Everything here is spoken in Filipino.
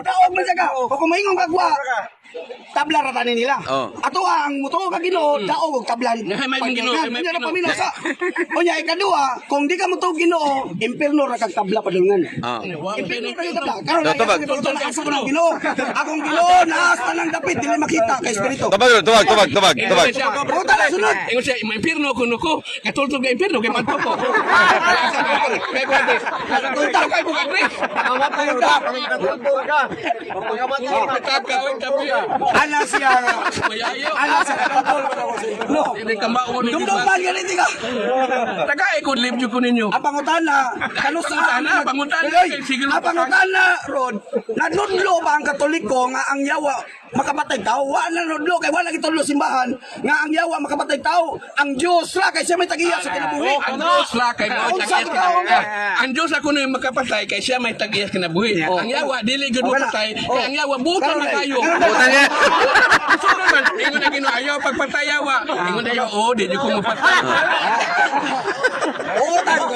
Tawag man siya ka. O kung maingon ka kwa, tabla ratanin nila. Oh. Ato ang muto ka Ginoo, daog og tabla. may Ginoo, may Nya na Ginoo. paminaw sa. Unya ikadua, kung di ka muto Ginoo, impierno ra kag tabla padulngan. Impierno ra kag tabla. Karon Tubag. asa ko ng Ginoo. Akong Ginoo naas tanang dapit dili makita kay espiritu. Tubag. Puta na sunod. Ingon siya, may impirno ko nuko. Katultog ka impirno kay madto ko. Kay kwate. Katultog kay bukat ni. Ana siya. Mayayo. Ana siya kontrol no. Hindi ka maungon ni Dumdum man ganito ka. Tagay ko live ko ninyo. Ang pangutana, Pangutana, pangutana, sige lang ang pangutana, Rod, nadunlo ba ang Katoliko nga ang yawa makapatay tao? Wala nadunlo kay wala gitulo simbahan nga ang yawa makapatay tao. Ang Dios ra kay siya may tagiya sa kinabuhi. Ang Diyos la kay mo Unsa tagiya ka nga? Ang Diyos ako na yung makapatay kay siya may tagiya kinabuhi. Ang yawa dili gud mo patay. Kay ang yawa buta na kayo. Buta niya. Gusto naman, ingon na Ginoo ayaw pagpatay yawa. Ingon na yo, oh, di ko mapatay. Oo, tayo.